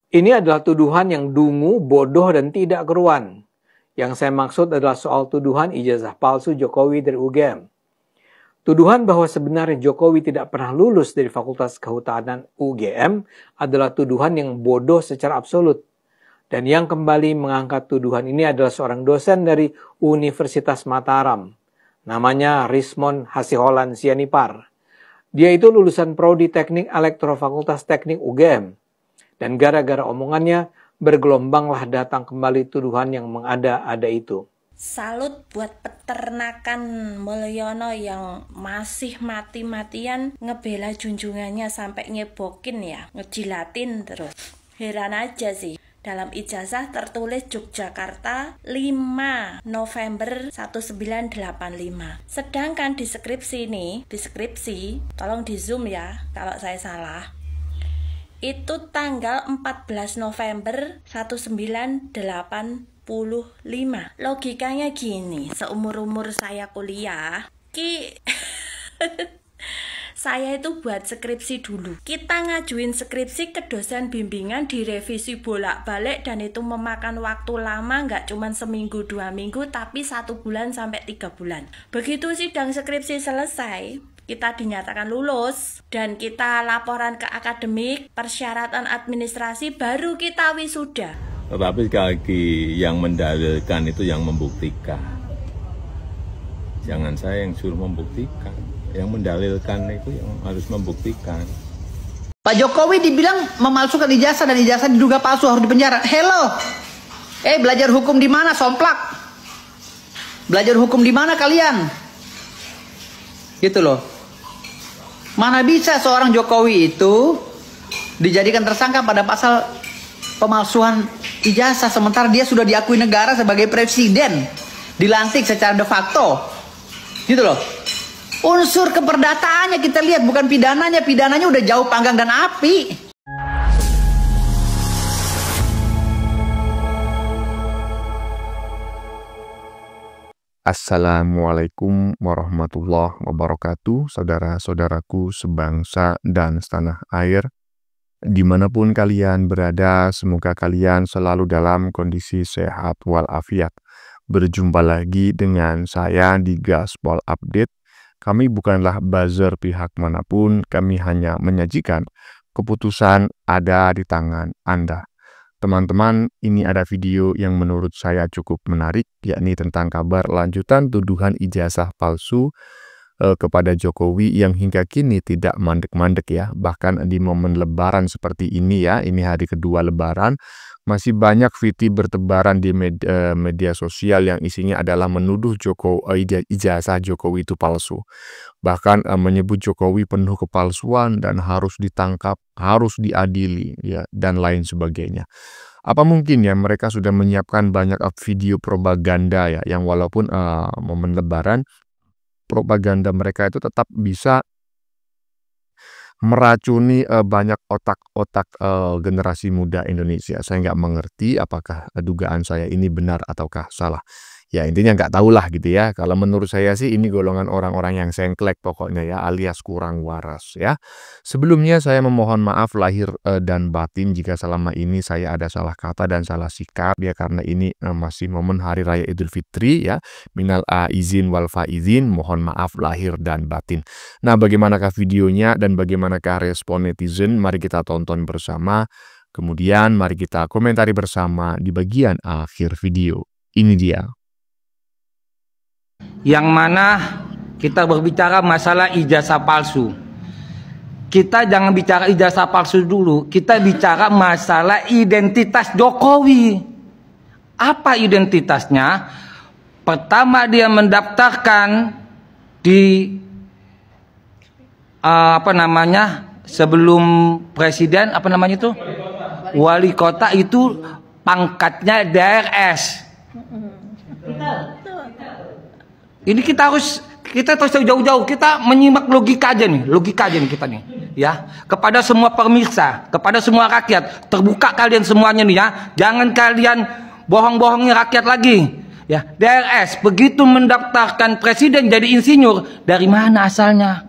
Ini adalah tuduhan yang dungu, bodoh, dan tidak keruan. Yang saya maksud adalah soal tuduhan ijazah palsu Jokowi dari UGM. Tuduhan bahwa sebenarnya Jokowi tidak pernah lulus dari Fakultas Kehutanan UGM adalah tuduhan yang bodoh secara absolut. Dan yang kembali mengangkat tuduhan ini adalah seorang dosen dari Universitas Mataram. Namanya Rismon Hasiholan Sianipar. Dia itu lulusan Prodi Teknik Elektro Fakultas Teknik UGM. Dan gara-gara omongannya, bergelombanglah datang kembali tuduhan yang mengada-ada itu. Salut buat peternakan Mulyono yang masih mati-matian ngebela junjungannya sampai ngebokin ya, ngejilatin terus. Heran aja sih. Dalam ijazah tertulis Yogyakarta 5 November 1985. Sedangkan di skripsi nih, tolong di zoom ya kalau saya salah. Itu tanggal 14 November 1985. Logikanya gini, seumur-umur saya kuliah, saya itu buat skripsi dulu. Kita ngajuin skripsi ke dosen bimbingan, direvisi bolak-balik, dan itu memakan waktu lama, nggak cuma seminggu 2 minggu, tapi 1 bulan sampai 3 bulan. Begitu sidang skripsi selesai, kita dinyatakan lulus, dan kita laporan ke akademik, persyaratan administrasi, baru kita wisuda. Tetapi sekali lagi, yang mendalilkan itu yang membuktikan. Jangan saya yang suruh membuktikan. Yang mendalilkan itu yang harus membuktikan. Pak Jokowi dibilang memalsukan ijazah dan ijazah diduga palsu, harus dipenjara. Hello, belajar hukum di mana, somplak? Belajar hukum di mana kalian? Gitu loh. Mana bisa seorang Jokowi itu dijadikan tersangka pada pasal pemalsuan ijazah sementara dia sudah diakui negara sebagai presiden, dilantik secara de facto. Gitu loh. Unsur keperdataannya kita lihat, bukan pidananya. Pidananya udah jauh panggang dan api. Assalamualaikum warahmatullahi wabarakatuh, saudara-saudaraku sebangsa dan setanah air. Dimanapun kalian berada, semoga kalian selalu dalam kondisi sehat walafiat. Berjumpa lagi dengan saya di Gaspol Update. Kami bukanlah buzzer pihak manapun, kami hanya menyajikan keputusan ada di tangan Anda. Teman-teman, ini ada video yang menurut saya cukup menarik, yakni tentang kabar lanjutan tuduhan ijazah palsu kepada Jokowi yang hingga kini tidak mandek-mandek ya. Bahkan di momen lebaran seperti ini ya, ini hari kedua lebaran, masih banyak VT bertebaran di media sosial yang isinya adalah menuduh ijazah Jokowi itu palsu. Bahkan menyebut Jokowi penuh kepalsuan dan harus ditangkap, harus diadili ya, dan lain sebagainya. Apa mungkin ya mereka sudah menyiapkan banyak video propaganda ya, yang walaupun momen lebaran, propaganda mereka itu tetap bisa meracuni banyak otak-otak generasi muda Indonesia. Saya nggak mengerti apakah dugaan saya ini benar ataukah salah. Ya intinya nggak tahulah gitu ya. Kalau menurut saya sih ini golongan orang-orang yang sengklek pokoknya ya, alias kurang waras ya. Sebelumnya saya memohon maaf lahir dan batin jika selama ini saya ada salah kata dan salah sikap ya, karena ini masih momen Hari Raya Idul Fitri ya. Minal aizin wal faizin, mohon maaf lahir dan batin. Nah, bagaimanakah videonya dan bagaimanakah respon netizen? Mari kita tonton bersama. Kemudian mari kita komentari bersama di bagian akhir video. Ini dia. Yang mana kita berbicara masalah ijazah palsu. Kita jangan bicara ijazah palsu dulu, kita bicara masalah identitas Jokowi. Apa identitasnya? Pertama dia mendaftarkan di sebelum presiden itu wali kota itu pangkatnya DRS. Ini kita harus jauh-jauh, kita menyimak logika aja nih kita nih ya, kepada semua pemirsa, kepada semua rakyat, terbuka kalian semuanya nih ya, jangan kalian bohong-bohongi rakyat lagi ya. DRS begitu mendaftarkan presiden jadi insinyur, dari mana asalnya?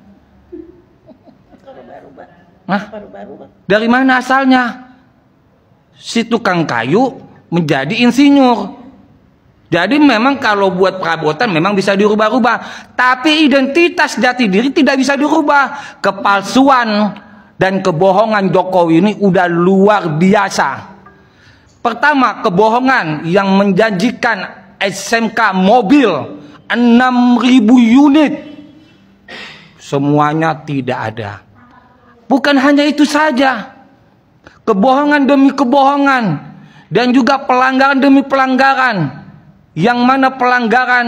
Dari mana asalnya? si tukang kayu menjadi insinyur. Jadi memang kalau buat perabotan memang bisa dirubah-rubah, tapi identitas jati diri tidak bisa dirubah. Kepalsuan dan kebohongan Jokowi ini udah luar biasa. Pertama, kebohongan yang menjanjikan SMK mobil 6.000 unit. Semuanya tidak ada. Bukan hanya itu saja. Kebohongan demi kebohongan dan juga pelanggaran demi pelanggaran. Yang mana pelanggaran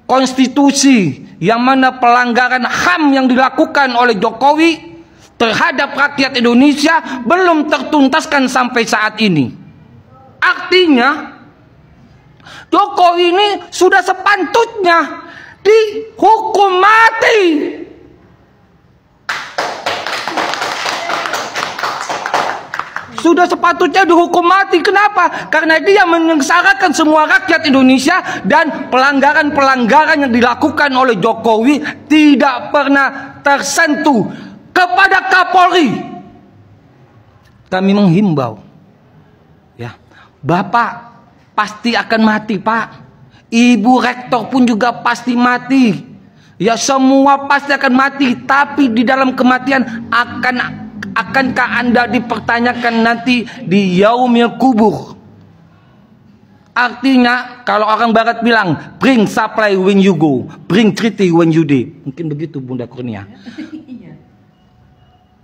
konstitusi, yang mana pelanggaran HAM yang dilakukan oleh Jokowi terhadap rakyat Indonesia belum tertuntaskan sampai saat ini. Artinya Jokowi ini sudah sepantutnya dihukum mati. Sudah sepatutnya dihukum mati. Kenapa? Karena dia menyengsarakan semua rakyat Indonesia dan pelanggaran-pelanggaran yang dilakukan oleh Jokowi tidak pernah tersentuh. Kepada Kapolri kami menghimbau, ya, Bapak pasti akan mati, Pak. Ibu rektor pun juga pasti mati. Ya, semua pasti akan mati, tapi di dalam kematian akankah Anda dipertanyakan nanti di yaumil kubur? Artinya kalau orang barat bilang bring supply when you go, bring treaty when you die. Mungkin begitu Bunda Kurnia.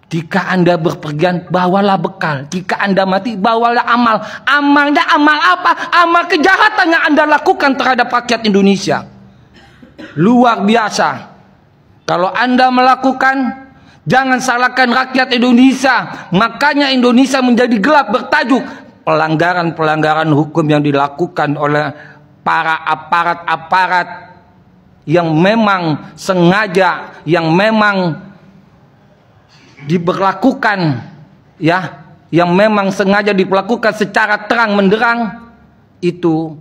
Jika Anda berpergian, bawalah bekal. Jika Anda mati, bawalah amal. Amalnya amal apa? Amal kejahatan yang Anda lakukan terhadap rakyat Indonesia. Luar biasa. Kalau Anda melakukan, jangan salahkan rakyat Indonesia. Makanya Indonesia menjadi gelap bertajuk pelanggaran-pelanggaran hukum yang dilakukan oleh para aparat-aparat yang memang sengaja, yang memang diberlakukan, ya, yang memang sengaja diberlakukan secara terang menderang. Itu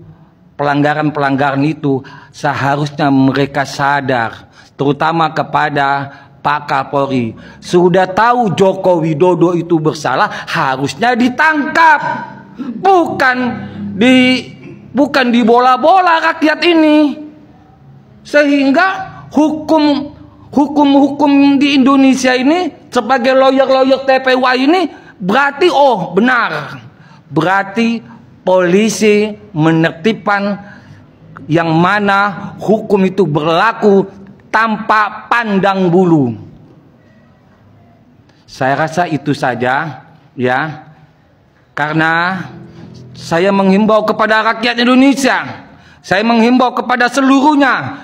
pelanggaran-pelanggaran itu seharusnya mereka sadar, terutama kepada Pak Kapolri. Sudah tahu Joko Widodo itu bersalah, harusnya ditangkap, bukan dibola-bola rakyat ini. Sehingga hukum di Indonesia ini sebagai lawyer TPWA ini berarti benar. Berarti polisi menertibkan yang mana hukum itu berlaku tanpa pandang bulu. Saya rasa itu saja, ya. Karena saya menghimbau kepada rakyat Indonesia, saya menghimbau kepada seluruhnya,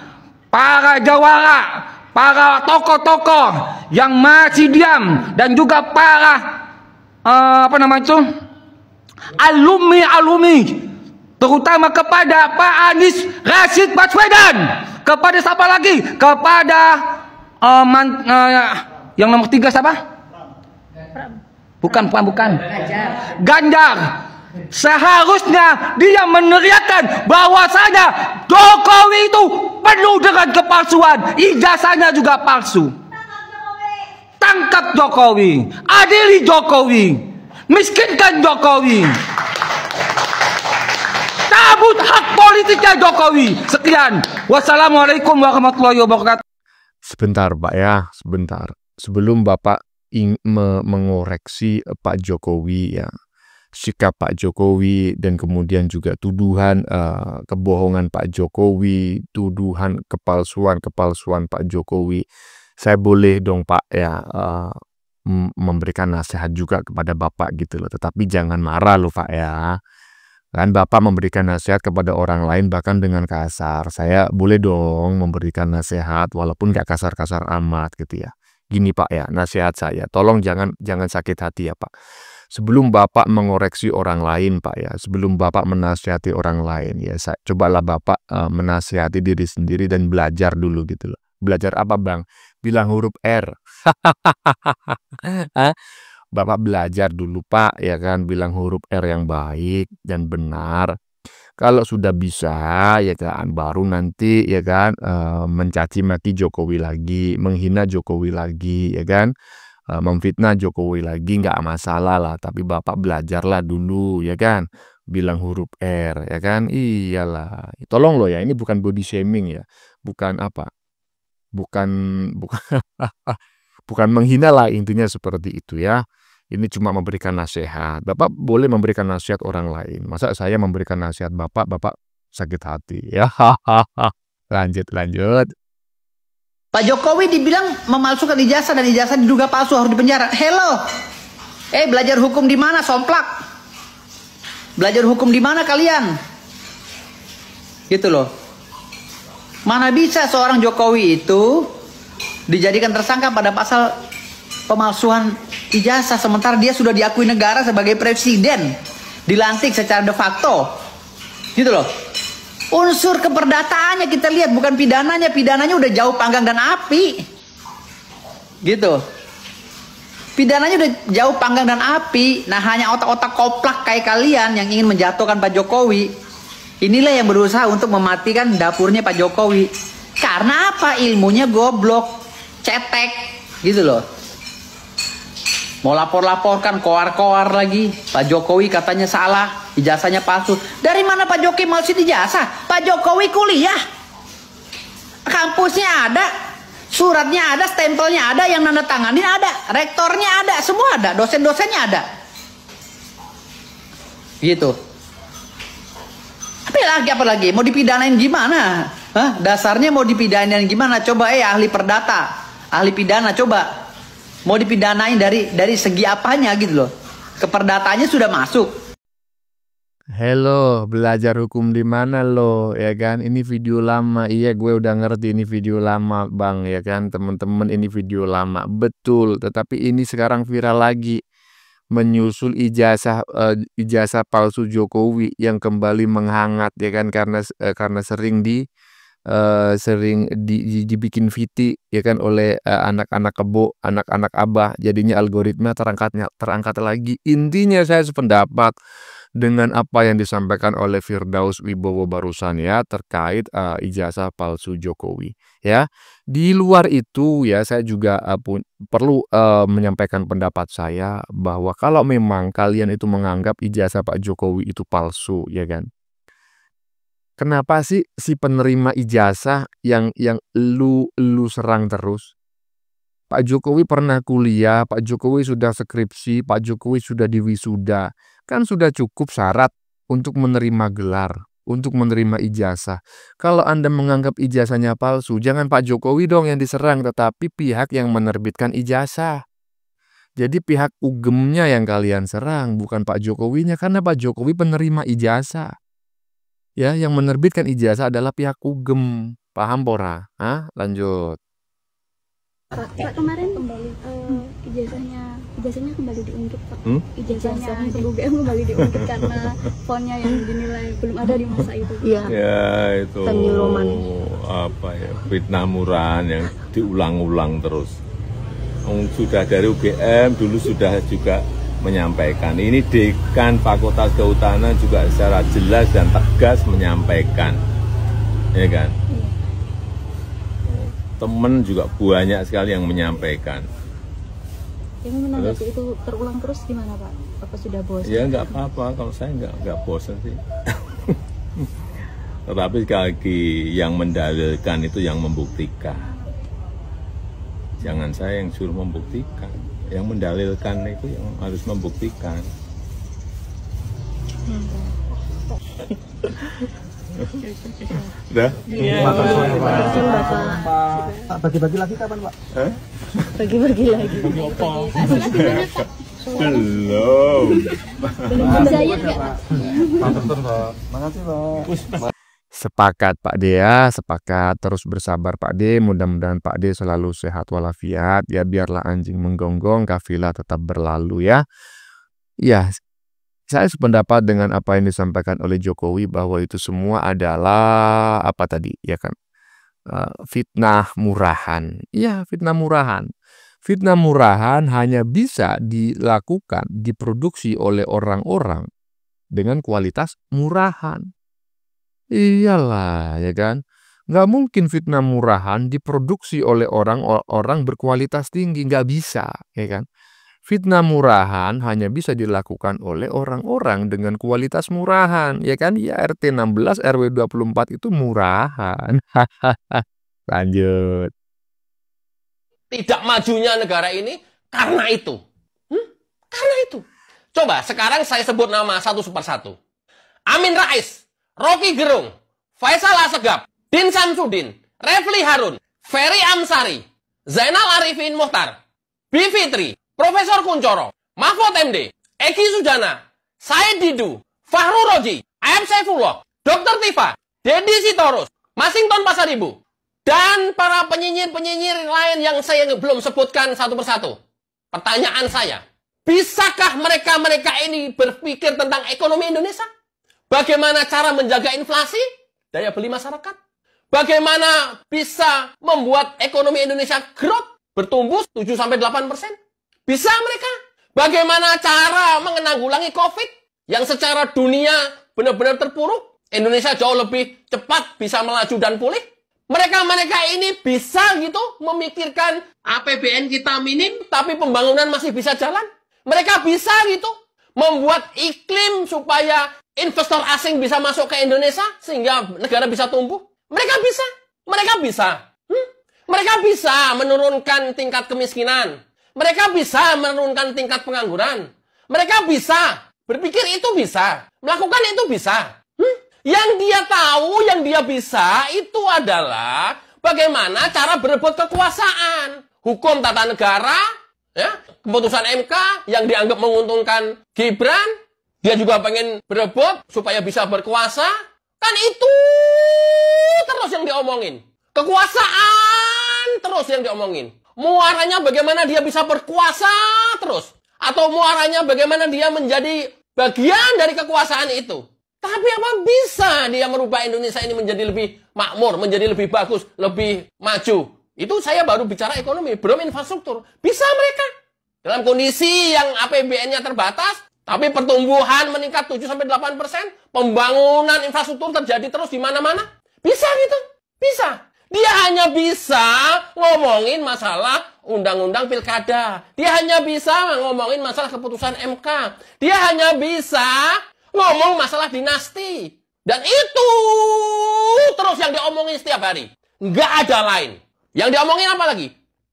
para jawara, para tokoh-tokoh yang masih diam, dan juga para alumni, terutama kepada Pak Anies Rashid Baswedan, kepada siapa lagi? Kepada yang nomor 3 siapa? Bukan. Ganjar. Seharusnya dia meneriakkan bahwasanya Jokowi itu penuh dengan kepalsuan, ijazahnya juga palsu. Tangkap Jokowi, adili Jokowi, miskinkan Jokowi, cabut hak politiknya Jokowi. Sekian. Wassalamualaikum warahmatullahi wabarakatuh. Sebentar Pak ya, sebentar. Sebelum Bapak mengoreksi Pak Jokowi, ya, sikap Pak Jokowi dan kemudian juga tuduhan kebohongan Pak Jokowi, tuduhan kepalsuan Pak Jokowi, saya boleh dong Pak ya memberikan nasihat juga kepada Bapak gitu loh. Tetapi jangan marah loh Pak ya. Kan Bapak memberikan nasihat kepada orang lain bahkan dengan kasar. Saya boleh dong memberikan nasihat walaupun gak kasar-kasar amat gitu ya. Gini Pak ya, nasihat saya, tolong jangan sakit hati ya Pak. Sebelum Bapak mengoreksi orang lain Pak ya, sebelum Bapak menasihati orang lain ya, cobalah Bapak menasihati diri sendiri dan belajar dulu gitu loh. Belajar apa Bang? Bilang huruf R. Bapak belajar dulu Pak ya kan, bilang huruf R yang baik dan benar. Kalau sudah bisa ya kan, baru nanti ya kan mencaci maki Jokowi lagi, menghina Jokowi lagi ya kan. memfitnah Jokowi lagi nggak masalah lah, tapi Bapak belajarlah dulu ya kan, bilang huruf R ya kan, iyalah. Tolong loh ya, ini bukan body shaming ya, bukan apa, bukan bukan bukan menghina lah, intinya seperti itu ya. Ini cuma memberikan nasihat. Bapak boleh memberikan nasihat orang lain. Masa saya memberikan nasihat Bapak sakit hati ya. Lanjut. Pak Jokowi dibilang memalsukan ijazah dan ijazah diduga palsu harus dipenjara. Hello. Belajar hukum di mana, somplak? Belajar hukum di mana kalian? Gitu loh. Mana bisa seorang Jokowi itu dijadikan tersangka pada pasal pemalsuan ijazah sementara dia sudah diakui negara sebagai presiden, dilantik secara de facto, gitu loh. Unsur keperdataannya kita lihat, bukan pidananya. Pidananya udah jauh panggang dan api, gitu. Pidananya udah jauh panggang dan api. Nah, hanya otak-otak koplak kayak kalian yang ingin menjatuhkan Pak Jokowi. Inilah yang berusaha untuk mematikan dapurnya Pak Jokowi. Karena apa? Ilmunya goblok, cetek, gitu loh. Mau lapor-laporkan, koar-koar lagi. Pak Jokowi katanya salah, ijazahnya palsu. Dari mana Pak Jokowi malsuin ijazah? Pak Jokowi kuliah. Kampusnya ada, suratnya ada, stempelnya ada, yang nanda tanganin ada, rektornya ada, semua ada, dosen-dosennya ada. Gitu. Apa lagi? Mau dipidanain gimana? Hah? Dasarnya mau dipidanain gimana? Coba ahli perdata, ahli pidana coba. Mau dipidanain dari segi apanya gitu loh. Keperdataannya sudah masuk. Hello, belajar hukum di mana lo ya kan? Ini video lama. Iya, gue udah ngerti ini video lama, Bang, ya kan? Teman-teman, ini video lama. Betul, tetapi ini sekarang viral lagi. Menyusul ijazah palsu Jokowi yang kembali menghangat ya kan, karena sering dibikin VT ya kan oleh anak-anak kebo, anak-anak abah, jadinya algoritma terangkat lagi. Intinya saya sependapat dengan apa yang disampaikan oleh Firdaus Wibowo barusan ya, terkait ijazah palsu Jokowi ya. Di luar itu ya, saya juga perlu menyampaikan pendapat saya bahwa kalau memang kalian itu menganggap ijazah Pak Jokowi itu palsu ya kan, kenapa sih si penerima ijazah yang lu serang terus? Pak Jokowi pernah kuliah, Pak Jokowi sudah skripsi, Pak Jokowi sudah diwisuda. Kan sudah cukup syarat untuk menerima gelar, untuk menerima ijazah. Kalau Anda menganggap ijazahnya palsu, jangan Pak Jokowi dong yang diserang, tetapi pihak yang menerbitkan ijazah. Jadi pihak UGM-nya yang kalian serang, bukan Pak Jokowinya, karena Pak Jokowi penerima ijazah. Ya, yang menerbitkan ijazah adalah pihak UGM. Paham pora? Lanjut. Pak kemarin kembali ijazahnya kembali diungkit, Pak. Ijazahnya UGM kembali diungkit karena fontnya yang dinilai belum ada di masa itu. Iya. Ya itu fitnah murahan yang diulang-ulang terus. Sudah dari UGM dulu sudah juga menyampaikan. Ini Dekan Fakultas Kehutanan juga secara jelas dan tegas menyampaikan, ya kan? Temen juga banyak sekali yang menyampaikan. Yang menanggapi itu terulang terus gimana Pak? Apa sudah bosan? Ya nggak apa-apa, kalau saya nggak bosan sih. Tetapi sekali lagi yang mendalilkan itu yang membuktikan. Jangan saya yang suruh membuktikan. Yang mendalilkan itu yang harus membuktikan. Udah? Iya. Pak, bagi-bagi lagi kapan, Pak? Bagi-bagi lagi. Belum. Belum Zayed nggak, Pak? Betul, Pak. Makasih, Pak. Sepakat Pak Dea, sepakat, terus bersabar Pak De, mudah-mudahan Pak De selalu sehat walafiat ya, biarlah anjing menggonggong, kafilah tetap berlalu ya. Ya, saya sependapat dengan apa yang disampaikan oleh Jokowi bahwa itu semua adalah apa tadi ya kan, fitnah murahan. Ya, fitnah murahan. Fitnah murahan hanya bisa dilakukan, diproduksi oleh orang-orang dengan kualitas murahan. Iyalah ya kan, Nggak mungkin fitnah murahan diproduksi oleh orang berkualitas tinggi, nggak bisa, ya kan? Fitnah murahan hanya bisa dilakukan oleh orang-orang dengan kualitas murahan, ya kan? Ya RT 16, RW 24 itu murahan. Lanjut. Tidak majunya negara ini karena itu. Karena itu. Coba sekarang saya sebut nama satu persatu. Amin Rais, Rocky Gerung, Faisal Asegaf, Din Samsudin, Refli Harun, Ferry Amsari, Zainal Arifin Muhtar, Bivitri, Profesor Kuncoro, Mahfud MD, Eki Sujana, Said Didu, Fahru Roji, AM Saifullah, Dr. Tifa, Dedi Sitorus, Masington Pasaribu, dan para penyinyir-penyinyir lain yang saya belum sebutkan satu persatu. Pertanyaan saya, bisakah mereka ini berpikir tentang ekonomi Indonesia? Bagaimana cara menjaga inflasi, daya beli masyarakat? Bagaimana bisa membuat ekonomi Indonesia growth, bertumbuh 7-8%? Bisa mereka? Bagaimana cara menanggulangi COVID yang secara dunia benar-benar terpuruk? Indonesia jauh lebih cepat bisa melaju dan pulih. Mereka ini bisa gitu memikirkan APBN kita minim, tapi pembangunan masih bisa jalan. Mereka bisa gitu membuat iklim supaya investor asing bisa masuk ke Indonesia sehingga negara bisa tumbuh. Mereka bisa. Mereka bisa menurunkan tingkat kemiskinan. Mereka bisa menurunkan tingkat pengangguran. Mereka bisa berpikir itu bisa. Melakukan itu bisa. Yang dia tahu, yang dia bisa itu adalah bagaimana cara berebut kekuasaan. Hukum tata negara, ya, keputusan MK yang dianggap menguntungkan Gibran, dia juga pengen berebut supaya bisa berkuasa. Kan itu terus yang diomongin. Kekuasaan terus yang diomongin. Muaranya bagaimana dia bisa berkuasa terus. Atau muaranya bagaimana dia menjadi bagian dari kekuasaan itu. Tapi apa bisa dia merubah Indonesia ini menjadi lebih makmur, menjadi lebih bagus, lebih maju. Itu saya baru bicara ekonomi, belum infrastruktur. Bisa mereka. Dalam kondisi yang APBN-nya terbatas, tapi pertumbuhan meningkat 7-8%, pembangunan infrastruktur terjadi terus di mana-mana. Bisa gitu. Bisa. Dia hanya bisa ngomongin masalah undang-undang pilkada. Dia hanya bisa ngomongin masalah keputusan MK. Dia hanya bisa ngomong masalah dinasti. Dan itu terus yang diomongin setiap hari. Nggak ada lain. Yang diomongin apa lagi?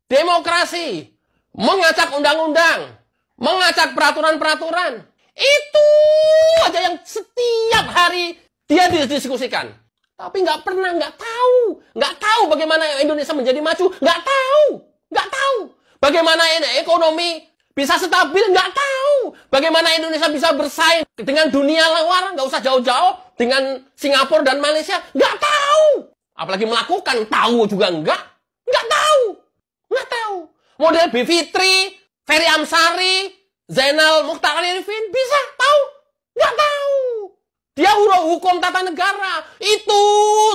Demokrasi. Mengacak undang-undang. Mengacak peraturan-peraturan. Itu aja yang setiap hari dia didiskusikan. Tapi nggak tahu bagaimana Indonesia menjadi maju, nggak tahu, bagaimana ekonomi bisa stabil, nggak tahu, bagaimana Indonesia bisa bersaing dengan dunia luar, nggak usah jauh-jauh dengan Singapura dan Malaysia, nggak tahu, apalagi melakukan, tahu juga nggak tahu, model Bivitri, Ferry Amsari, Zainal Mukhtar Arifin bisa tahu, nggak tahu. Dia hukum tata negara. Itu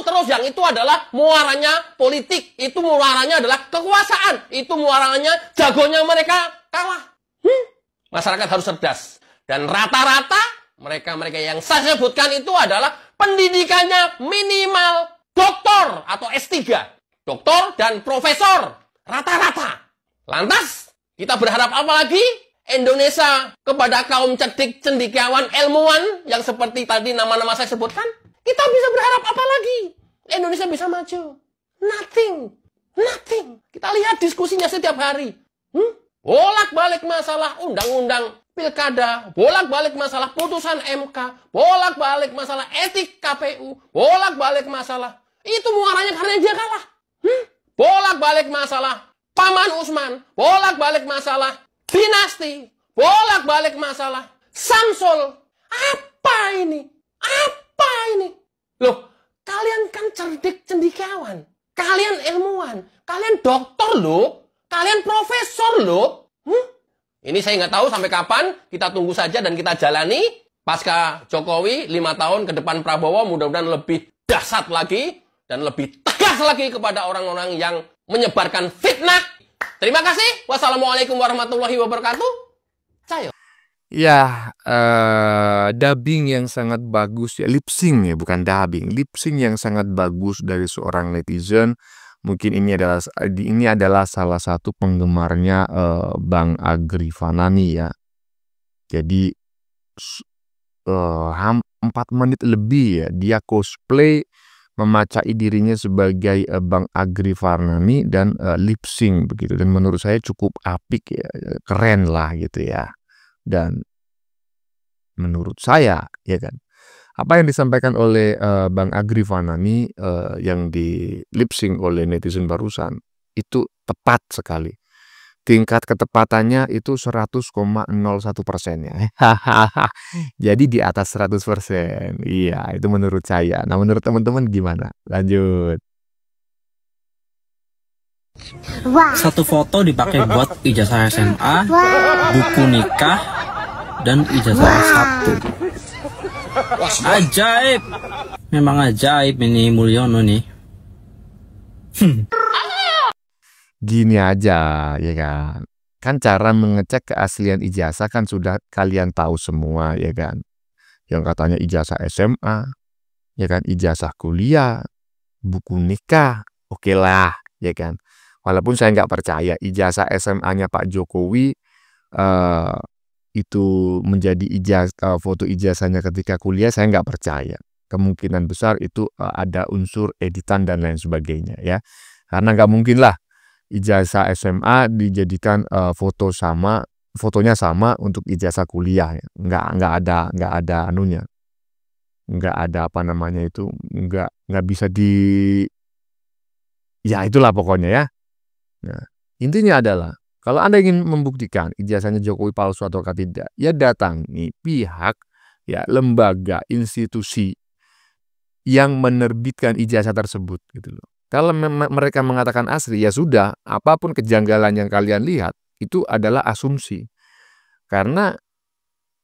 terus yang itu adalah muaranya politik. Itu muaranya adalah kekuasaan. Itu muaranya jagonya mereka kalah. Masyarakat harus cerdas. Dan rata-rata mereka yang saya sebutkan itu adalah pendidikannya minimal doktor atau S3. Doktor dan profesor. Rata-rata. Lantas kita berharap apa lagi? Indonesia kepada kaum cerdik, cendekiawan, ilmuwan yang seperti tadi nama-nama saya sebutkan, kita bisa berharap apa lagi? Indonesia bisa maju. Nothing. Kita lihat diskusinya setiap hari. Bolak-balik masalah undang-undang pilkada, bolak-balik masalah putusan MK, bolak-balik masalah etik KPU, bolak-balik masalah itu muaranya karena dia kalah. Bolak-balik masalah Paman Usman, bolak-balik masalah dinasti, bolak-balik masalah Samsul. Apa ini? Loh, kalian kan cerdik cendekiawan. Kalian ilmuwan. Kalian dokter loh. Kalian profesor loh. Ini saya nggak tahu sampai kapan. Kita tunggu saja dan kita jalani. Pasca Jokowi, 5 tahun ke depan Prabowo, mudah-mudahan lebih dahsyat lagi. Dan lebih tegas lagi kepada orang-orang yang menyebarkan fitnah. Terima kasih. Wassalamualaikum warahmatullahi wabarakatuh. Cayo. Ya, dubbing yang sangat bagus ya, lip sync ya, bukan dubbing, lip sync yang sangat bagus dari seorang netizen. Mungkin ini adalah salah satu penggemarnya Bang Agri Fanani ya. Jadi 4 menit lebih ya dia cosplay memacai dirinya sebagai Bang Agri Fanani dan lip sync begitu, dan menurut saya cukup apik ya, keren lah gitu ya. Dan menurut saya ya kan, apa yang disampaikan oleh Bang Agri Fanani yang di lip sync oleh netizen barusan itu tepat sekali. Tingkat ketepatannya itu 100,01% ya. Jadi di atas 100%. Iya, itu menurut saya. Nah, menurut teman-teman gimana? Lanjut. Satu foto dipakai buat ijazah SMA, buku nikah, dan ijazah S1. Ajaib. Memang ajaib ini Mulyono nih. Gini aja ya kan. Kan cara mengecek keaslian ijazah kan sudah kalian tahu semua ya kan. Yang katanya ijazah SMA, ya kan, ijazah kuliah, buku nikah, oke lah ya kan. Walaupun saya nggak percaya ijazah SMA-nya Pak Jokowi itu menjadi foto ijazahnya ketika kuliah, saya nggak percaya. Kemungkinan besar itu ada unsur editan dan lain sebagainya ya. Karena nggak mungkin lah ijazah SMA dijadikan fotonya sama untuk ijazah kuliah ya. Nggak ada anunya. Nggak ada apa namanya itu, nggak bisa ya itulah pokoknya ya. Nah, intinya adalah kalau Anda ingin membuktikan ijazahnya Jokowi palsu atau tidak, ya datangi pihak ya lembaga institusi yang menerbitkan ijazah tersebut gitu loh. Kalau mereka mengatakan asli, ya sudah, apapun kejanggalan yang kalian lihat itu adalah asumsi. Karena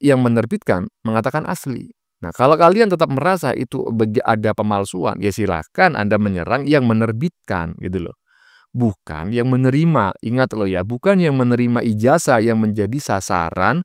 yang menerbitkan mengatakan asli. Nah, kalau kalian tetap merasa itu ada pemalsuan, ya silakan Anda menyerang yang menerbitkan gitu loh. Bukan yang menerima. Ingat loh ya, bukan yang menerima ijazah yang menjadi sasaran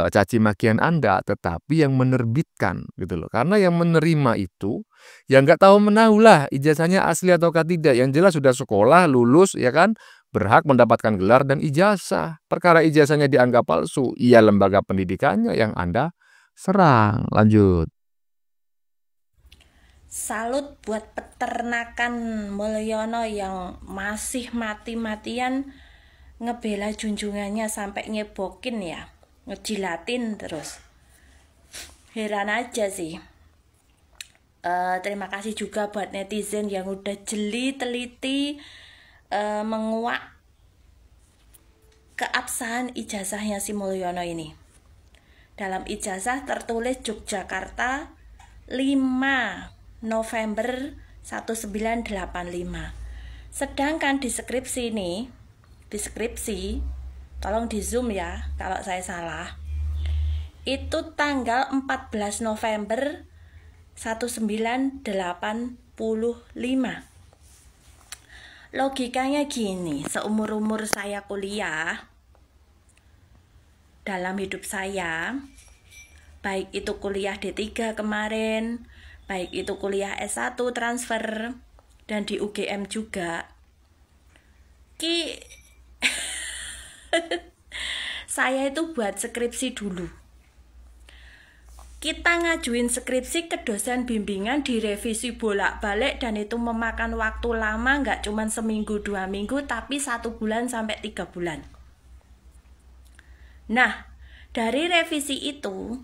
caci makian Anda, tetapi yang menerbitkan gitu loh. Karena yang menerima itu yang nggak tahu menahu lah ijazahnya asli ataukah tidak. Yang jelas sudah sekolah, lulus ya kan, berhak mendapatkan gelar dan ijazah. Perkara ijazahnya dianggap palsu, ya lembaga pendidikannya yang Anda serang. Lanjut. Salut buat peternakan Mulyono yang masih mati-matian ngebela junjungannya sampai nyebokin ya, ngejilatin terus. Heran aja sih. Terima kasih juga buat netizen yang udah jeli, teliti menguak keabsahan ijazahnya si Mulyono ini. Dalam ijazah tertulis Yogyakarta 5 November 1985. Sedangkan di skripsi ini, tolong di zoom ya kalau saya salah, itu tanggal 14 November 1985. Logikanya gini, seumur-umur saya kuliah, dalam hidup saya, baik itu kuliah D3 kemarin, baik itu kuliah S1 transfer, dan di UGM juga, saya itu buat skripsi dulu. Kita ngajuin skripsi ke dosen bimbingan, direvisi bolak-balik, dan itu memakan waktu lama, nggak cuma seminggu 2 minggu, tapi 1 bulan sampai 3 bulan. Nah, dari revisi itu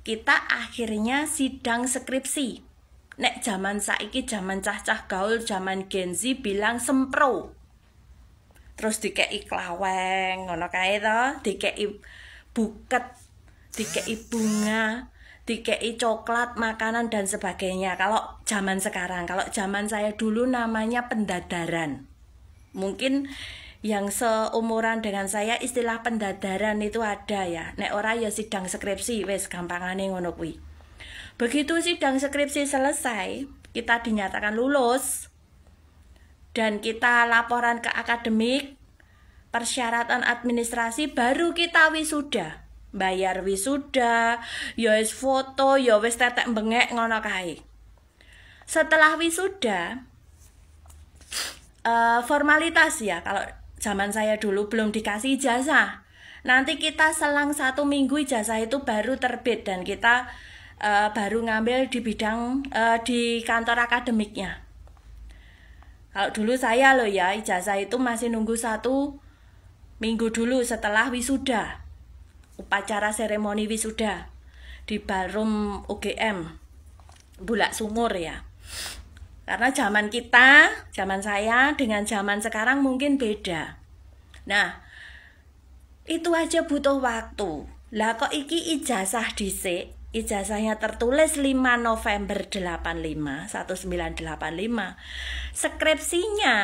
kita akhirnya sidang skripsi. Nek zaman saiki, zaman cah-cah gaul, zaman Gen Z bilang sempro. Terus dikei klaweng, ngono kae to, dikei buket, dikei bunga, dikei coklat, makanan dan sebagainya. Kalau zaman sekarang, kalau zaman saya dulu namanya pendadaran. Mungkin yang seumuran dengan saya istilah pendadaran itu ada ya. Nek ora ya sidang skripsi, wes gampangane ngono kuwi. Begitu sidang skripsi selesai, kita dinyatakan lulus dan kita laporan ke akademik, persyaratan administrasi, baru kita wisuda. Bayar wisuda, ya wis foto, ya wis tetek bengek ngono kae. Setelah wisuda, formalitas ya, kalau zaman saya dulu belum dikasih ijazah. Nanti kita selang 1 minggu ijazah itu baru terbit dan kita baru ngambil di bidang di kantor akademiknya. Kalau dulu saya loh ya, ijazah itu masih nunggu 1 minggu dulu setelah wisuda. Upacara seremoni wisuda di ballroom UGM Bulak Sumur ya. Karena zaman saya dengan zaman sekarang mungkin beda. Nah, itu aja butuh waktu. Lah kok iki ijazah dhisik, ijazahnya tertulis 5 November 1985. Skripsinya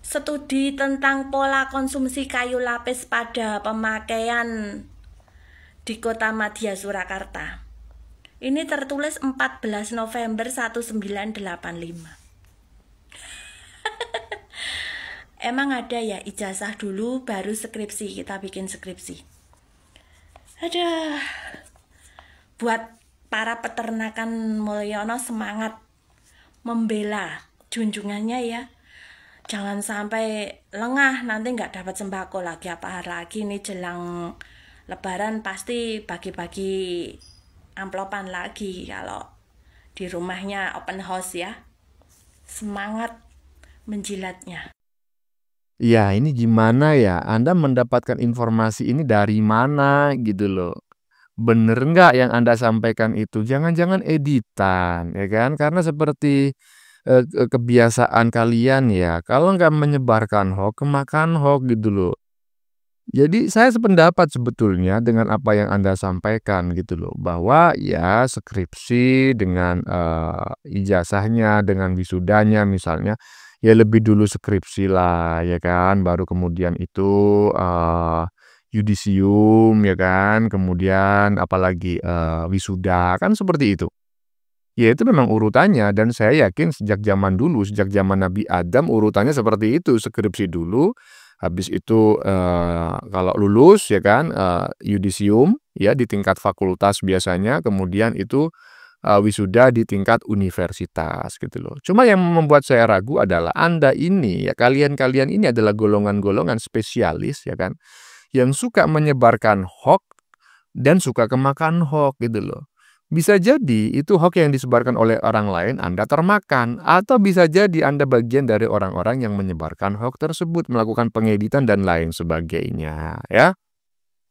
studi tentang pola konsumsi kayu lapis pada pemakaian di Kota Madya Surakarta. Ini tertulis 14 November 1985. Emang ada ya ijazah dulu baru skripsi, kita bikin skripsi. Ada. Buat para peternakan Mulyono semangat membela junjungannya ya. Jangan sampai lengah, nanti nggak dapat sembako lagi apa lagi nih jelang Lebaran pasti bagi-bagi amplopan lagi kalau di rumahnya open house ya. Semangat menjilatnya. Ya, ini gimana ya? Anda mendapatkan informasi ini dari mana gitu loh? Bener nggak yang Anda sampaikan itu? Jangan-jangan editan, ya kan? Karena seperti kebiasaan kalian ya, kalau nggak menyebarkan hoax, kemakan hoax gitu loh. Jadi saya sependapat sebetulnya dengan apa yang Anda sampaikan gitu loh, bahwa ya skripsi dengan ijazahnya, dengan wisudanya misalnya, ya lebih dulu skripsi lah ya kan, baru kemudian itu yudisium ya kan, kemudian apalagi wisuda, kan seperti itu. Ya itu memang urutannya dan saya yakin sejak zaman dulu, sejak zaman Nabi Adam urutannya seperti itu, skripsi dulu, habis itu kalau lulus ya kan yudisium ya di tingkat fakultas biasanya, kemudian itu wisuda di tingkat universitas gitu loh. Cuma yang membuat saya ragu adalah Anda ini ya, kalian-kalian ini adalah golongan-golongan spesialis ya kan, yang suka menyebarkan hoax dan suka kemakan hoax gitu loh. Bisa jadi itu hoax yang disebarkan oleh orang lain Anda termakan, atau bisa jadi Anda bagian dari orang-orang yang menyebarkan hoax tersebut, melakukan pengeditan dan lain sebagainya ya.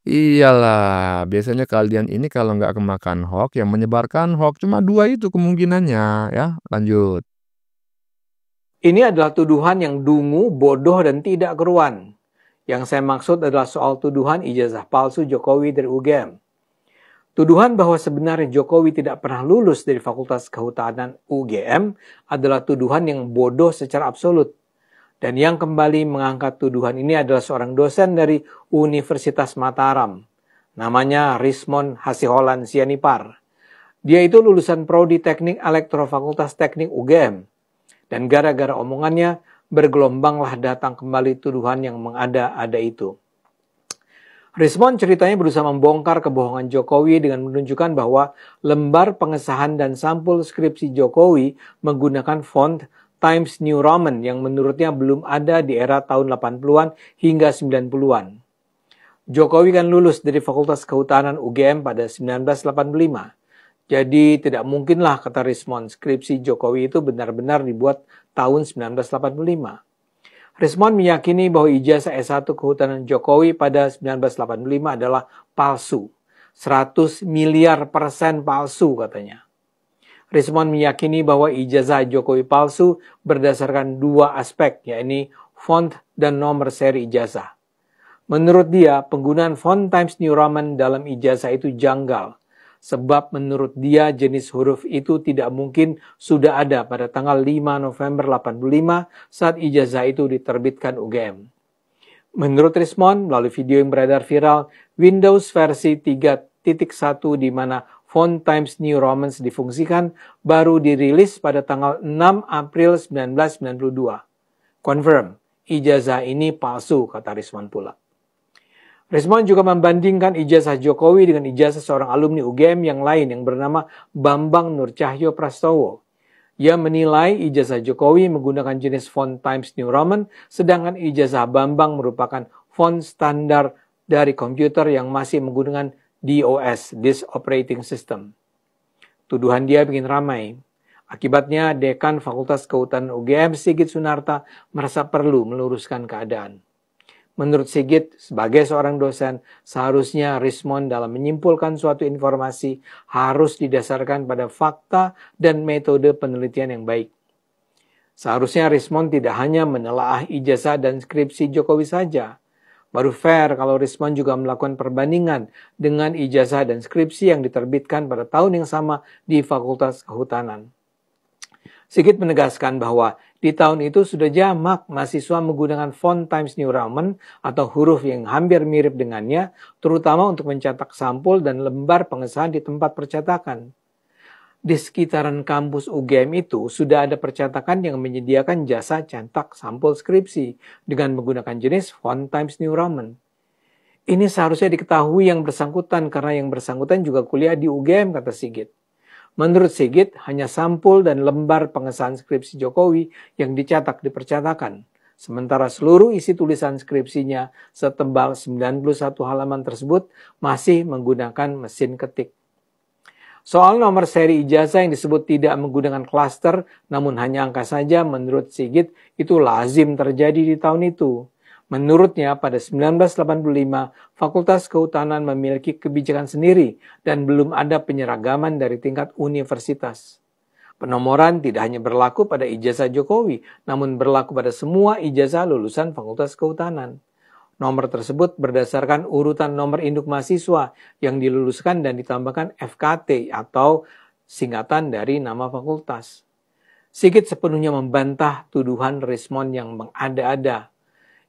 Iyalah, biasanya kalian ini kalau nggak kemakan hoax, yang menyebarkan hoax cuma 2 itu kemungkinannya ya. Lanjut. Ini adalah tuduhan yang dungu, bodoh, dan tidak keruan. Yang saya maksud adalah soal tuduhan ijazah palsu Jokowi dari UGM. Tuduhan bahwa sebenarnya Jokowi tidak pernah lulus dari Fakultas Kehutanan UGM adalah tuduhan yang bodoh secara absolut. Dan yang kembali mengangkat tuduhan ini adalah seorang dosen dari Universitas Mataram. Namanya Rismon Hasiholan Sianipar. Dia itu lulusan Prodi Teknik Elektro Fakultas Teknik UGM. Dan gara-gara omongannya, bergelombanglah datang kembali tuduhan yang mengada-ada itu. Rismon ceritanya berusaha membongkar kebohongan Jokowi dengan menunjukkan bahwa lembar pengesahan dan sampul skripsi Jokowi menggunakan font Times New Roman yang menurutnya belum ada di era tahun 80-an hingga 90-an. Jokowi kan lulus dari Fakultas Kehutanan UGM pada 1985. Jadi tidak mungkinlah, kata Rismon, skripsi Jokowi itu benar-benar dibuat tahun 1985. Rismon meyakini bahwa ijazah S1 Kehutanan Jokowi pada 1985 adalah palsu. 100 miliar % palsu katanya. Rismon meyakini bahwa ijazah Jokowi palsu berdasarkan 2 aspek, yakni font dan nomor seri ijazah. Menurut dia, penggunaan font Times New Roman dalam ijazah itu janggal. Sebab menurut dia jenis huruf itu tidak mungkin sudah ada pada tanggal 5 November 85 saat ijazah itu diterbitkan UGM. Menurut Rismon, melalui video yang beredar viral, Windows versi 3.1 di mana font Times New Roman difungsikan baru dirilis pada tanggal 6 April 1992. Confirm, ijazah ini palsu, kata Rismon pula. Rismon juga membandingkan ijazah Jokowi dengan ijazah seorang alumni UGM yang lain yang bernama Bambang Nurcahyo Prastowo. Ia menilai ijazah Jokowi menggunakan jenis font Times New Roman, sedangkan ijazah Bambang merupakan font standar dari komputer yang masih menggunakan DOS, Disk Operating System. Tuduhan dia bikin ramai. Akibatnya, Dekan Fakultas Kehutanan UGM Sigit Sunarta merasa perlu meluruskan keadaan. Menurut Sigit, sebagai seorang dosen, seharusnya Rismon dalam menyimpulkan suatu informasi harus didasarkan pada fakta dan metode penelitian yang baik. Seharusnya Rismon tidak hanya menelaah ijazah dan skripsi Jokowi saja. Baru fair kalau Rismon juga melakukan perbandingan dengan ijazah dan skripsi yang diterbitkan pada tahun yang sama di Fakultas Kehutanan. Sigit menegaskan bahwa di tahun itu sudah jamak mahasiswa menggunakan font Times New Roman atau huruf yang hampir mirip dengannya, terutama untuk mencetak sampul dan lembar pengesahan di tempat percetakan. Di sekitaran kampus UGM itu sudah ada percetakan yang menyediakan jasa cetak sampul skripsi dengan menggunakan jenis font Times New Roman. Ini seharusnya diketahui yang bersangkutan karena yang bersangkutan juga kuliah di UGM, kata Sigit. Menurut Sigit, hanya sampul dan lembar pengesahan skripsi Jokowi yang dicetak di percetakan. Sementara seluruh isi tulisan skripsinya setebal 91 halaman tersebut masih menggunakan mesin ketik. Soal nomor seri ijazah yang disebut tidak menggunakan klaster, namun hanya angka saja, menurut Sigit itu lazim terjadi di tahun itu. Menurutnya, pada 1985, Fakultas Kehutanan memiliki kebijakan sendiri dan belum ada penyeragaman dari tingkat universitas. Penomoran tidak hanya berlaku pada ijazah Jokowi, namun berlaku pada semua ijazah lulusan Fakultas Kehutanan. Nomor tersebut berdasarkan urutan nomor induk mahasiswa yang diluluskan dan ditambahkan FKT atau singkatan dari nama fakultas. Sigit sepenuhnya membantah tuduhan Rismon yang mengada-ada.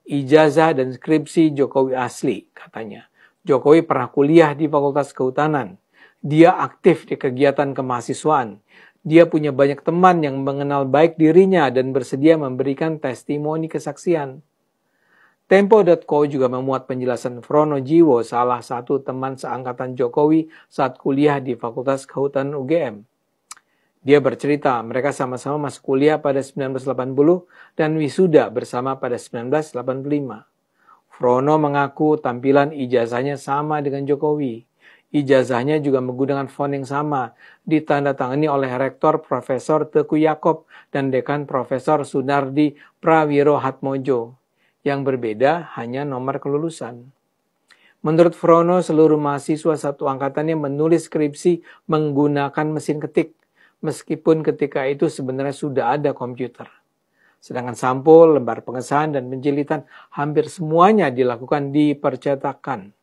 Ijazah dan skripsi Jokowi asli, katanya. Jokowi pernah kuliah di Fakultas Kehutanan. Dia aktif di kegiatan kemahasiswaan. Dia punya banyak teman yang mengenal baik dirinya dan bersedia memberikan testimoni kesaksian. Tempo.co juga memuat penjelasan Frono Jiwo, salah satu teman seangkatan Jokowi saat kuliah di Fakultas Kehutanan UGM. Dia bercerita mereka sama-sama masuk kuliah pada 1980 dan wisuda bersama pada 1985. Frono mengaku tampilan ijazahnya sama dengan Jokowi. Ijazahnya juga menggunakan font yang sama, ditandatangani oleh Rektor Profesor Teguh Yakob dan Dekan Profesor Sunardi Prawirohatmojo. Yang berbeda hanya nomor kelulusan. Menurut Frono, seluruh mahasiswa satu angkatannya menulis skripsi menggunakan mesin ketik, meskipun ketika itu sebenarnya sudah ada komputer. Sedangkan sampul, lembar pengesahan, dan penjilitan hampir semuanya dilakukan di percetakan.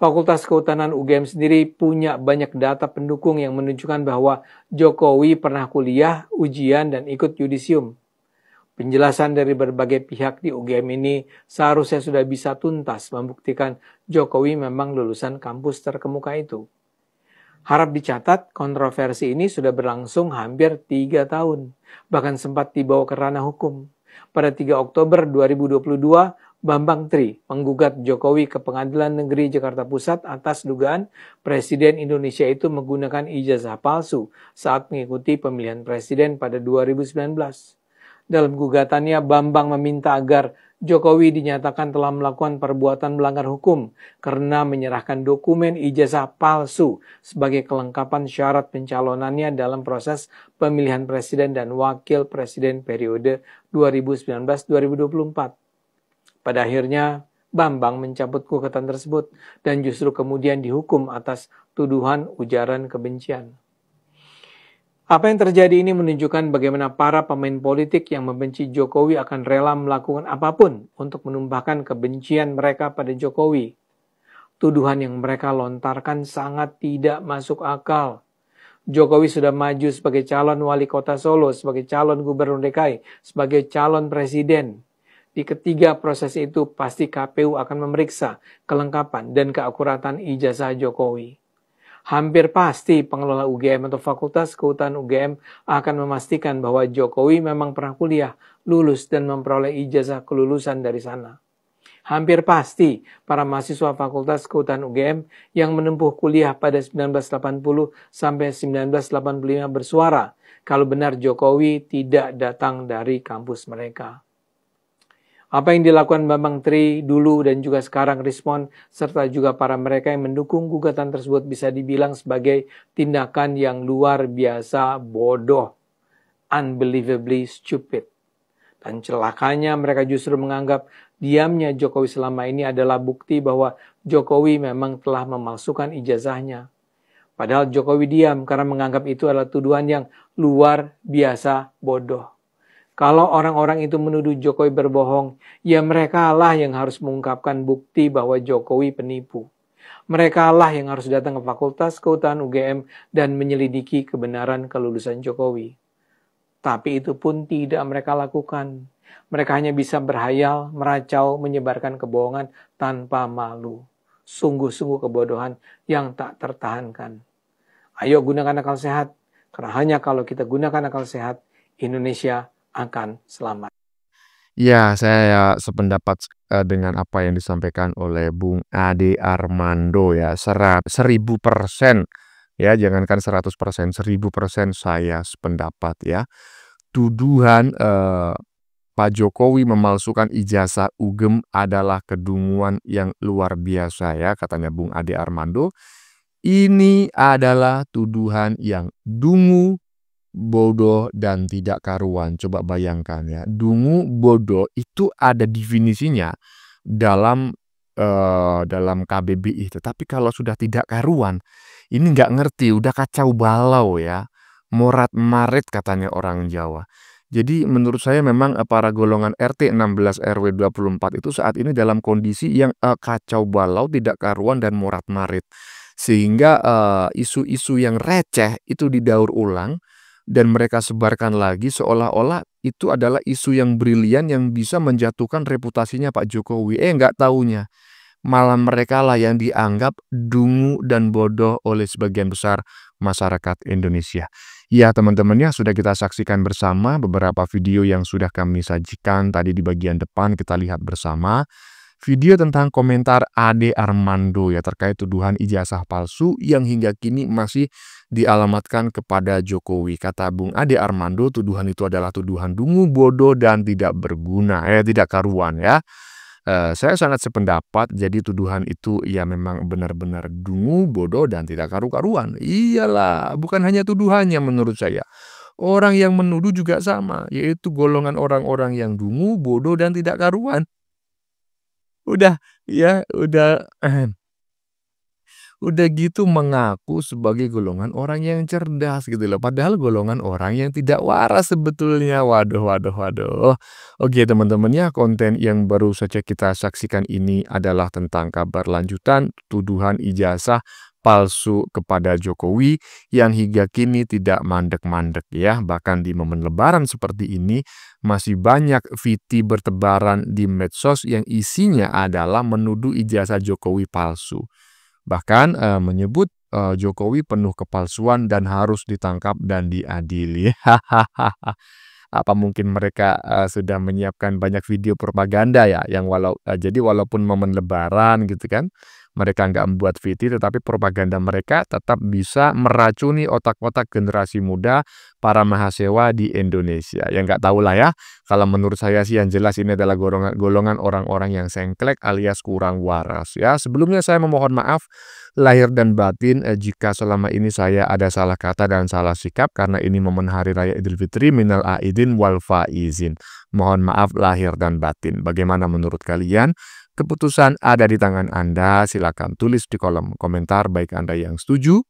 Fakultas Kehutanan UGM sendiri punya banyak data pendukung yang menunjukkan bahwa Jokowi pernah kuliah, ujian, dan ikut yudisium. Penjelasan dari berbagai pihak di UGM ini seharusnya sudah bisa tuntas membuktikan Jokowi memang lulusan kampus terkemuka itu. Harap dicatat, kontroversi ini sudah berlangsung hampir 3 tahun, bahkan sempat dibawa ke ranah hukum. Pada 3 Oktober 2022, Bambang Tri menggugat Jokowi ke Pengadilan Negeri Jakarta Pusat atas dugaan Presiden Indonesia itu menggunakan ijazah palsu saat mengikuti pemilihan presiden pada 2019. Dalam gugatannya, Bambang meminta agar Jokowi dinyatakan telah melakukan perbuatan melanggar hukum karena menyerahkan dokumen ijazah palsu sebagai kelengkapan syarat pencalonannya dalam proses pemilihan presiden dan wakil presiden periode 2019-2024. Pada akhirnya, Bambang mencabut gugatan tersebut dan justru kemudian dihukum atas tuduhan ujaran kebencian. Apa yang terjadi ini menunjukkan bagaimana para pemain politik yang membenci Jokowi akan rela melakukan apapun untuk menumpahkan kebencian mereka pada Jokowi. Tuduhan yang mereka lontarkan sangat tidak masuk akal. Jokowi sudah maju sebagai calon wali kota Solo, sebagai calon gubernur DKI, sebagai calon presiden. Di ketiga proses itu pasti KPU akan memeriksa kelengkapan dan keakuratan ijazah Jokowi. Hampir pasti pengelola UGM atau Fakultas Kehutanan UGM akan memastikan bahwa Jokowi memang pernah kuliah, lulus, dan memperoleh ijazah kelulusan dari sana. Hampir pasti para mahasiswa Fakultas Kehutanan UGM yang menempuh kuliah pada 1980 sampai 1985 bersuara kalau benar Jokowi tidak datang dari kampus mereka. Apa yang dilakukan Bambang Tri dulu dan juga sekarang respon, serta juga para mereka yang mendukung gugatan tersebut bisa dibilang sebagai tindakan yang luar biasa bodoh, unbelievably stupid. Dan celakanya mereka justru menganggap diamnya Jokowi selama ini adalah bukti bahwa Jokowi memang telah memalsukan ijazahnya. Padahal Jokowi diam karena menganggap itu adalah tuduhan yang luar biasa bodoh. Kalau orang-orang itu menuduh Jokowi berbohong, ya mereka lah yang harus mengungkapkan bukti bahwa Jokowi penipu. Mereka lah yang harus datang ke Fakultas Kehutanan UGM dan menyelidiki kebenaran kelulusan Jokowi. Tapi itu pun tidak mereka lakukan. Mereka hanya bisa berhayal, meracau, menyebarkan kebohongan tanpa malu. Sungguh-sungguh kebodohan yang tak tertahankan. Ayo gunakan akal sehat, karena hanya kalau kita gunakan akal sehat, Indonesia akan selamat. Ya, saya sependapat dengan apa yang disampaikan oleh Bung Ade Armando ya, 1000%. Ya, jangankan 100%, 1000% saya sependapat ya. Tuduhan Pak Jokowi memalsukan ijazah UGM adalah kedunguan yang luar biasa ya, katanya Bung Ade Armando. Ini adalah tuduhan yang dungu, bodoh, dan tidak karuan. Coba bayangkan ya, dungu, bodoh itu ada definisinya dalam KBBI. Tetapi kalau sudah tidak karuan, ini nggak ngerti, udah kacau balau ya. Morat marit katanya orang Jawa. Jadi menurut saya memang para golongan RT 16 RW 24 itu saat ini dalam kondisi yang kacau balau, tidak karuan, dan morat marit. Sehingga isu-isu yang receh itu didaur ulang dan mereka sebarkan lagi seolah-olah itu adalah isu yang brilian yang bisa menjatuhkan reputasinya Pak Jokowi. Nggak taunya malah mereka lah yang dianggap dungu dan bodoh oleh sebagian besar masyarakat Indonesia. Ya teman-teman ya, sudah kita saksikan bersama beberapa video yang sudah kami sajikan tadi di bagian depan. Kita lihat bersama video tentang komentar Ade Armando ya terkait tuduhan ijazah palsu yang hingga kini masih dialamatkan kepada Jokowi. Kata Bung Ade Armando, tuduhan itu adalah tuduhan dungu, bodoh, dan tidak berguna, tidak karuan ya. Saya sangat sependapat, jadi tuduhan itu ya memang benar-benar dungu, bodoh, dan tidak karu-karuan. Iyalah, bukan hanya tuduhannya menurut saya. Orang yang menuduh juga sama, yaitu golongan orang-orang yang dungu, bodoh, dan tidak karuan. Udah gitu mengaku sebagai golongan orang yang cerdas gitu loh. Padahal golongan orang yang tidak waras sebetulnya. Waduh. Oke teman-teman ya, konten yang baru saja kita saksikan ini adalah tentang kabar lanjutan tuduhan ijazah palsu kepada Jokowi yang hingga kini tidak mandek-mandek ya. Bahkan di momen lebaran seperti ini masih banyak VT bertebaran di medsos yang isinya adalah menuduh ijazah Jokowi palsu. Bahkan menyebut Jokowi penuh kepalsuan dan harus ditangkap dan diadili. Apa mungkin mereka sudah menyiapkan banyak video propaganda ya, yang jadi walaupun momen lebaran gitu kan, mereka nggak membuat VT, tetapi propaganda mereka tetap bisa meracuni otak-otak generasi muda para mahasiswa di Indonesia. Ya nggak tahu lah ya. Kalau menurut saya sih yang jelas ini adalah golongan orang-orang yang sengklek alias kurang waras. Ya, sebelumnya saya memohon maaf lahir dan batin jika selama ini saya ada salah kata dan salah sikap karena ini momen Hari Raya Idul Fitri, minal aidin wal faizin. Mohon maaf lahir dan batin. Bagaimana menurut kalian? Keputusan ada di tangan Anda. Silakan tulis di kolom komentar baik Anda yang setuju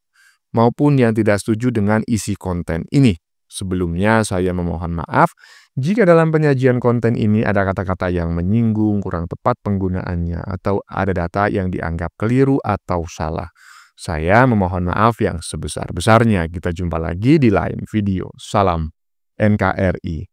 maupun yang tidak setuju dengan isi konten ini. Sebelumnya saya memohon maaf jika dalam penyajian konten ini ada kata-kata yang menyinggung, kurang tepat penggunaannya, atau ada data yang dianggap keliru atau salah. Saya memohon maaf yang sebesar-besarnya. Kita jumpa lagi di lain video. Salam NKRI.